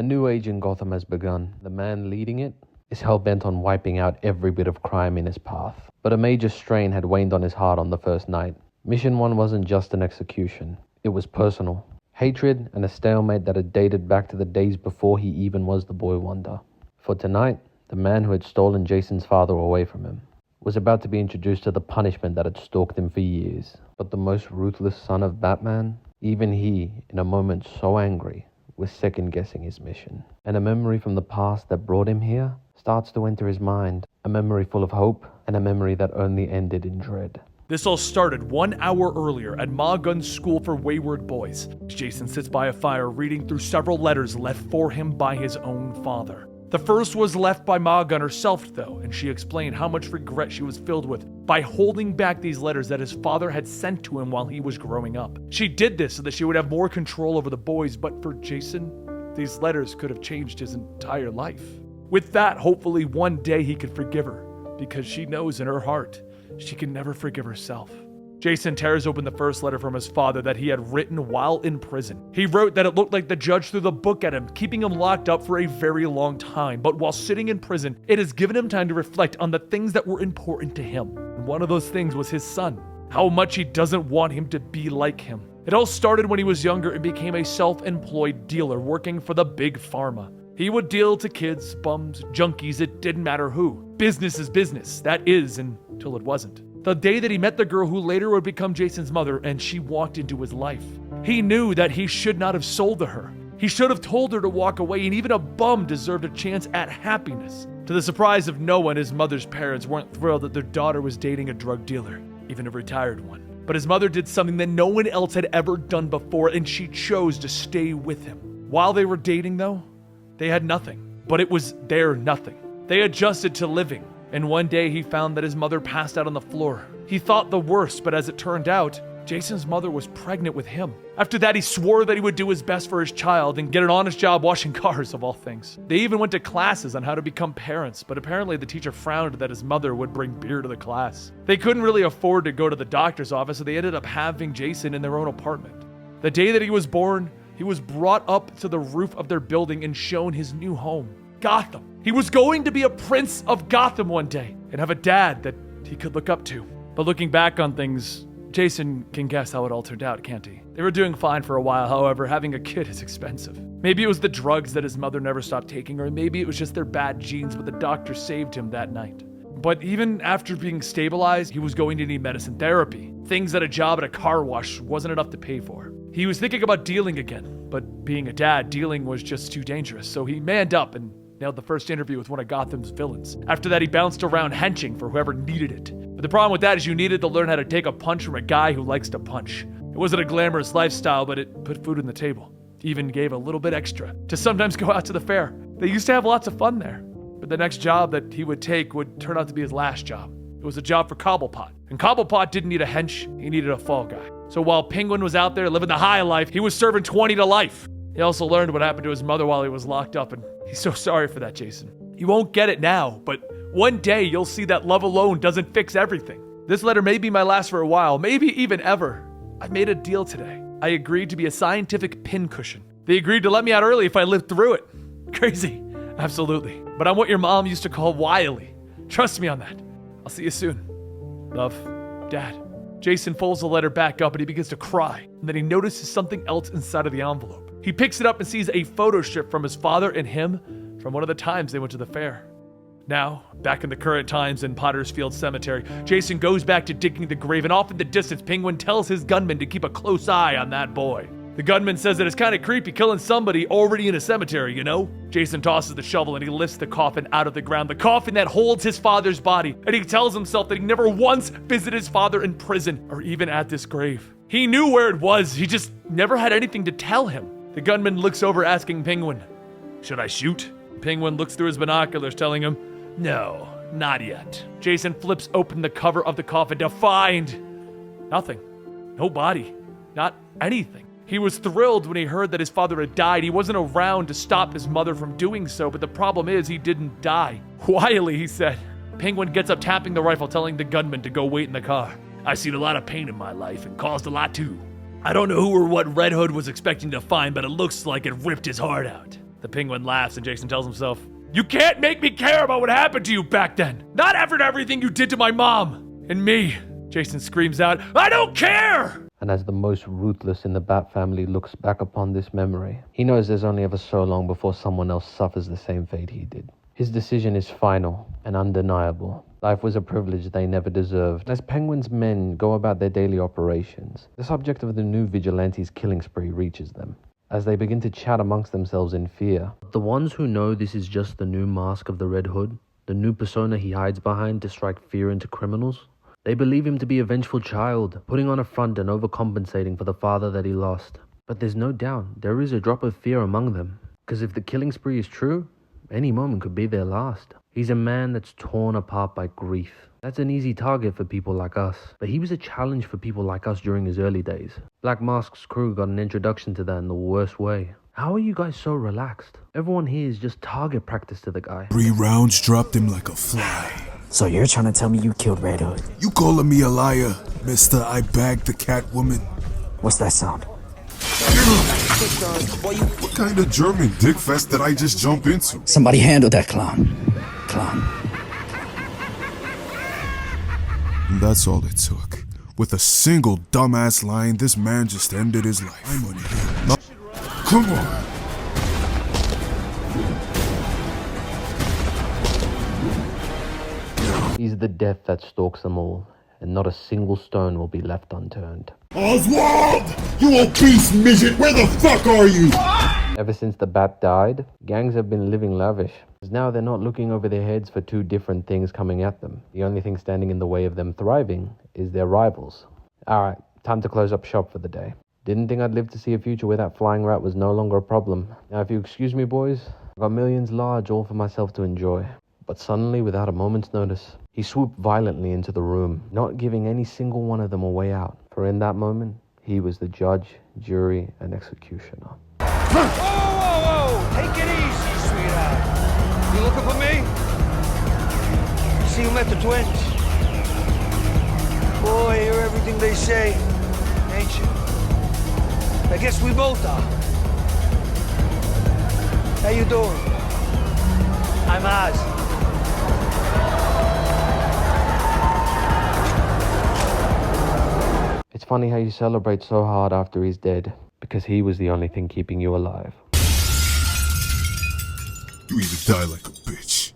A new age in Gotham has begun. The man leading it is hell-bent on wiping out every bit of crime in his path. But a major strain had waned on his heart on the first night. Mission 1 wasn't just an execution. It was personal. Hatred and a stalemate that had dated back to the days before he even was the boy wonder. For tonight, the man who had stolen Jason's father away from him was about to be introduced to the punishment that had stalked him for years. But the most ruthless son of Batman, even he, in a moment so angry, was second-guessing his mission. And a memory from the past that brought him here starts to enter his mind. A memory full of hope, and a memory that only ended in dread. This all started 1 hour earlier at Ma Gunn's school for wayward boys. Jason sits by a fire reading through several letters left for him by his own father. The first was left by Ma Gunn herself, though, and she explained how much regret she was filled with by holding back these letters that his father had sent to him while he was growing up. She did this so that she would have more control over the boys, but for Jason, these letters could have changed his entire life. With that, hopefully one day he could forgive her, because she knows in her heart she can never forgive herself. Jason tears open the first letter from his father that he had written while in prison. He wrote that it looked like the judge threw the book at him, keeping him locked up for a very long time. But while sitting in prison, it has given him time to reflect on the things that were important to him. And one of those things was his son. How much he doesn't want him to be like him. It all started when he was younger and became a self-employed dealer working for the big pharma. He would deal to kids, bums, junkies, it didn't matter who. Business is business. That is, until it wasn't. The day that he met the girl who later would become Jason's mother and she walked into his life. He knew that he should not have sold to her. He should have told her to walk away, and even a bum deserved a chance at happiness. To the surprise of no one, his mother's parents weren't thrilled that their daughter was dating a drug dealer, even a retired one. But his mother did something that no one else had ever done before, and she chose to stay with him. While they were dating, though, they had nothing, but it was their nothing. They adjusted to living. And one day he found that his mother passed out on the floor. He thought the worst, but as it turned out, Jason's mother was pregnant with him. After that, he swore that he would do his best for his child and get an honest job washing cars, of all things. They even went to classes on how to become parents, but apparently the teacher frowned that his mother would bring beer to the class. They couldn't really afford to go to the doctor's office, so they ended up having Jason in their own apartment. The day that he was born, he was brought up to the roof of their building and shown his new home, Gotham. He was going to be a prince of Gotham one day and have a dad that he could look up to. But looking back on things, Jason can guess how it all turned out, can't he? They were doing fine for a while, however, having a kid is expensive. Maybe it was the drugs that his mother never stopped taking, or maybe it was just their bad genes, but the doctor saved him that night. But even after being stabilized, he was going to need medicine therapy, things that a job at a car wash wasn't enough to pay for. He was thinking about dealing again, but being a dad, dealing was just too dangerous, so he manned up and nailed the first interview with one of Gotham's villains. After that, he bounced around henching for whoever needed it. But the problem with that is you needed to learn how to take a punch from a guy who likes to punch. It wasn't a glamorous lifestyle, but it put food on the table. Even gave a little bit extra to sometimes go out to the fair. They used to have lots of fun there. But the next job that he would take would turn out to be his last job. It was a job for Cobblepot. And Cobblepot didn't need a hench, he needed a fall guy. So while Penguin was out there living the high life, he was serving 20 to life. He also learned what happened to his mother while he was locked up, and he's so sorry for that, Jason. You won't get it now, but one day you'll see that love alone doesn't fix everything. This letter may be my last for a while, maybe even ever. I made a deal today. I agreed to be a scientific pincushion. They agreed to let me out early if I lived through it. Crazy. Absolutely. But I'm what your mom used to call wily. Trust me on that. I'll see you soon. Love, Dad. Jason folds the letter back up and he begins to cry. And then he notices something else inside of the envelope. He picks it up and sees a photo strip from his father and him from one of the times they went to the fair. Now, back in the current times in Potter's Field Cemetery, Jason goes back to digging the grave, and off in the distance, Penguin tells his gunman to keep a close eye on that boy. The gunman says that it's kind of creepy killing somebody already in a cemetery, you know? Jason tosses the shovel and he lifts the coffin out of the ground, the coffin that holds his father's body, and he tells himself that he never once visited his father in prison or even at this grave. He knew where it was, he just never had anything to tell him. The gunman looks over asking Penguin, "Should I shoot?" Penguin looks through his binoculars telling him, "No, not yet." Jason flips open the cover of the coffin to find nothing. No body. Not anything. He was thrilled when he heard that his father had died. He wasn't around to stop his mother from doing so, but the problem is he didn't die. Quietly, he said. Penguin gets up tapping the rifle, telling the gunman to go wait in the car. "I've seen a lot of pain in my life and caused a lot too. I don't know who or what Red Hood was expecting to find, but it looks like it ripped his heart out." The Penguin laughs and Jason tells himself, "You can't make me care about what happened to you back then. Not after everything you did to my mom and me." Jason screams out, "I don't care!" And as the most ruthless in the Bat family looks back upon this memory, he knows there's only ever so long before someone else suffers the same fate he did. His decision is final and undeniable. Life was a privilege they never deserved. As Penguin's men go about their daily operations, the subject of the new vigilante's killing spree reaches them. As they begin to chat amongst themselves in fear, the ones who know this is just the new mask of the Red Hood, the new persona he hides behind to strike fear into criminals, they believe him to be a vengeful child, putting on a front and overcompensating for the father that he lost. But there's no doubt there is a drop of fear among them, because if the killing spree is true, any moment could be their last. He's a man that's torn apart by grief. That's an easy target for people like us, but he was a challenge for people like us during his early days. Black Mask's crew got an introduction to that in the worst way. How are you guys so relaxed? Everyone here is just target practice to the guy. 3 rounds dropped him like a fly. So you're trying to tell me you killed Red Hood? You calling me a liar, mister? I bagged the Catwoman. What's that sound? What kind of German dickfest did I just jump into? Somebody handle that clown. And that's all it took. With a single dumbass line, this man just ended his life. I'm on here. Come on. He's the death that stalks them all, and not a single stone will be left unturned. Oswald! You obese midget! Where the fuck are you? Ever since the Bat died, gangs have been living lavish. Now they're not looking over their heads for two different things coming at them. The only thing standing in the way of them thriving is their rivals. Alright, time to close up shop for the day. Didn't think I'd live to see a future where that flying rat was no longer a problem. Now if you excuse me boys, I've got millions large all for myself to enjoy. But suddenly, without a moment's notice, he swooped violently into the room, not giving any single one of them a way out. For in that moment, he was the judge, jury, and executioner. Whoa! Take it easy, sweetheart. You looking for me? See you met the twins. Boy, you're everything they say, ain't you? I guess we both are. How you doing? I'm Oz. It's funny how you celebrate so hard after he's dead, because he was the only thing keeping you alive. You either die like a bitch.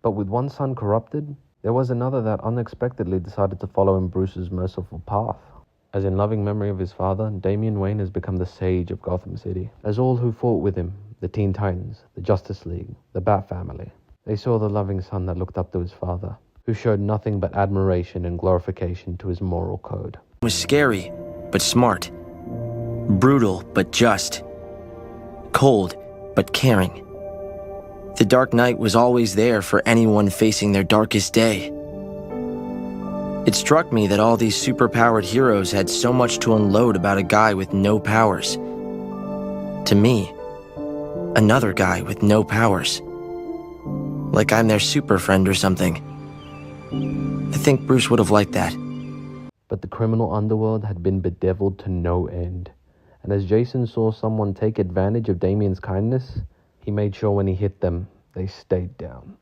But with one son corrupted, there was another that unexpectedly decided to follow in Bruce's merciful path. As in loving memory of his father, Damian Wayne has become the sage of Gotham City. As all who fought with him, the Teen Titans, the Justice League, the Bat Family, they saw the loving son that looked up to his father, who showed nothing but admiration and glorification to his moral code. He was scary, but smart. Brutal, but just. Cold, but caring. The Dark Knight was always there for anyone facing their darkest day. It struck me that all these superpowered heroes had so much to unload about a guy with no powers. To me, another guy with no powers. Like I'm their super friend or something. I think Bruce would have liked that. But the criminal underworld had been bedeviled to no end. And as Jason saw someone take advantage of Damian's kindness, he made sure when he hit them, they stayed down.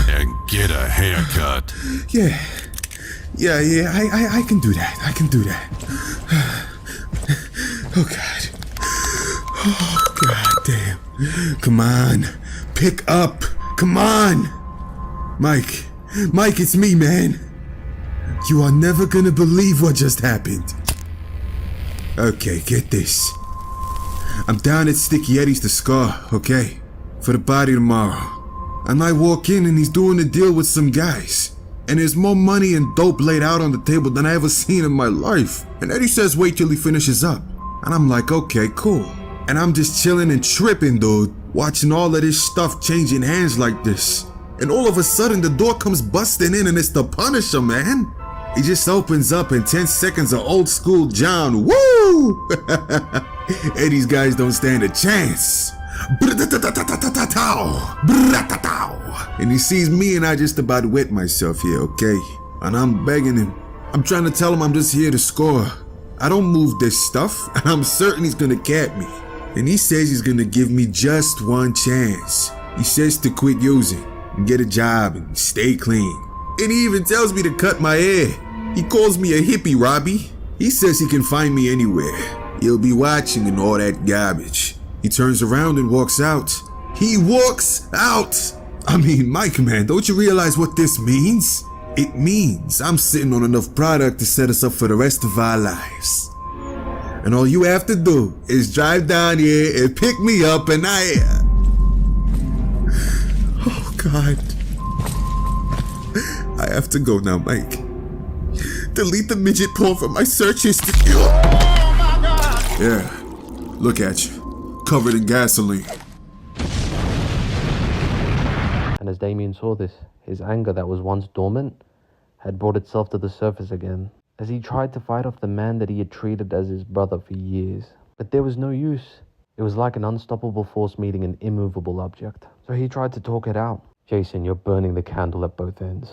And get a haircut. Yeah, I can do that. I can do that. Oh, God. Oh, God damn. Come on. Pick up. Come on. Mike, it's me, man. You are never gonna believe what just happened. Okay, get this. I'm down at Sticky Eddie's to Scar, okay? For the body tomorrow. And I walk in and he's doing a deal with some guys. And there's more money and dope laid out on the table than I ever seen in my life. And Eddie says wait till he finishes up. And I'm like, okay, cool. And I'm just chilling and tripping, dude. Watching all of this stuff changing hands like this. And all of a sudden the door comes busting in and it's the Punisher, man. He just opens up in 10 seconds of old school John. Woo! Eddie's guys don't stand a chance. And he sees me and I just about wet myself here, okay? And I'm begging him. I'm trying to tell him I'm just here to score. I don't move this stuff, and I'm certain he's gonna cap me. And he says he's gonna give me just one chance. He says to quit using and get a job and stay clean. And he even tells me to cut my hair. He calls me a hippie, Robbie. He says he can find me anywhere. He'll be watching and all that garbage. He turns around and walks out. He walks out! I mean, Mike, man, don't you realize what this means? It means I'm sitting on enough product to set us up for the rest of our lives. And all you have to do is drive down here and pick me up and Oh, God. I have to go now, Mike. Delete the midget porn from my search history. Oh, my God! Yeah, look at you. Covered in gasoline. And as Damien saw this, his anger that was once dormant had brought itself to the surface again, as he tried to fight off the man that he had treated as his brother for years. But there was no use. It was like an unstoppable force meeting an immovable object. So he tried to talk it out. Jason, you're burning the candle at both ends.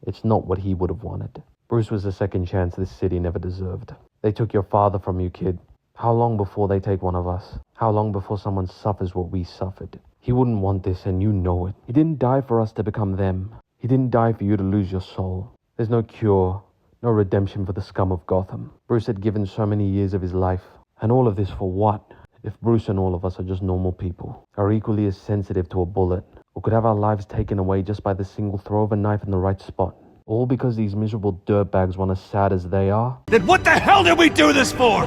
It's not what he would have wanted. Bruce was the second chance this city never deserved. They took your father from you, kid. How long before they take one of us? How long before someone suffers what we suffered? He wouldn't want this, and you know it. He didn't die for us to become them. He didn't die for you to lose your soul. There's no cure, no redemption for the scum of Gotham. Bruce had given so many years of his life. And all of this for what? If Bruce and all of us are just normal people, are equally as sensitive to a bullet, or could have our lives taken away just by the single throw of a knife in the right spot. All because these miserable dirtbags want as sad as they are? Then what the hell did we do this for?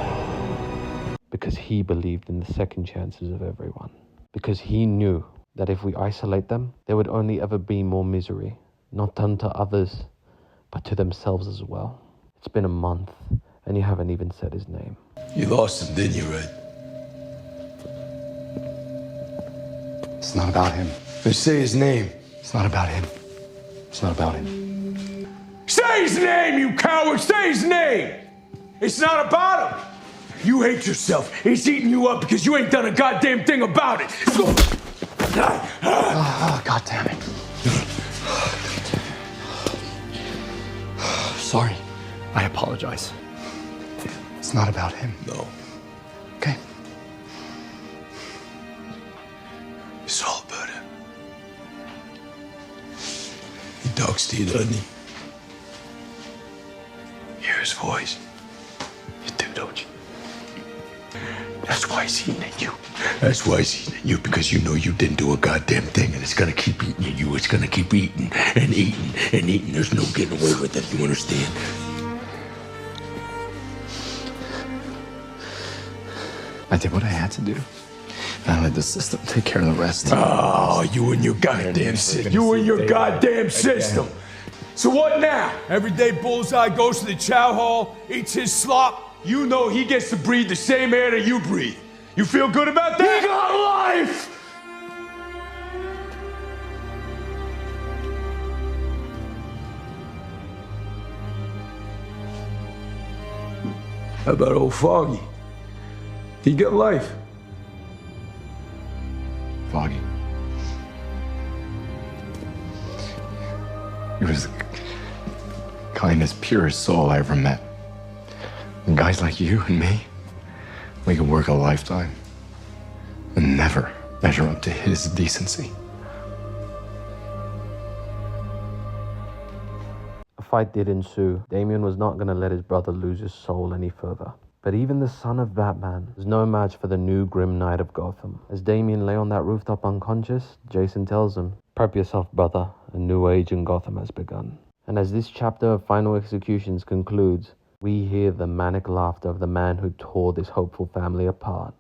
Because he believed in the second chances of everyone. Because he knew that if we isolate them, there would only ever be more misery. Not done to others, but to themselves as well. It's been a month, and you haven't even said his name. You lost him, didn't you, Red? It's not about him. Just say his name. It's not about him. It's not about him. Say his name, you coward! Say his name! It's not about him! You hate yourself. He's eating you up because you ain't done a goddamn thing about it. Oh, God damn it. Sorry. I apologize. It's not about him. No. Okay. It's all about him. He talks to you, doesn't he? Hear his voice. You do, don't you? That's why he's eating at you. That's why he's eating at you, because you know you didn't do a goddamn thing, and it's gonna keep eating at you. It's gonna keep eating and eating and eating. There's no getting away with it, you understand? I did what I had to do. I let the system take care of the rest. Oh, you and your goddamn system. You and your goddamn system. So what now? Everyday Bullseye goes to the chow hall, eats his slop. You know he gets to breathe the same air that you breathe. You feel good about that? He got life! How about old Foggy? He got life. Foggy. He was the kindest, purest soul I ever met. And guys like you and me, we could work a lifetime and never measure up to his decency. A fight did ensue. Damien was not going to let his brother lose his soul any further. But even the son of Batman was no match for the new grim knight of Gotham. As Damien lay on that rooftop unconscious, Jason tells him, "Prep yourself, brother. A new age in Gotham has begun." And as this chapter of Final Executions concludes, we hear the manic laughter of the man who tore this hopeful family apart.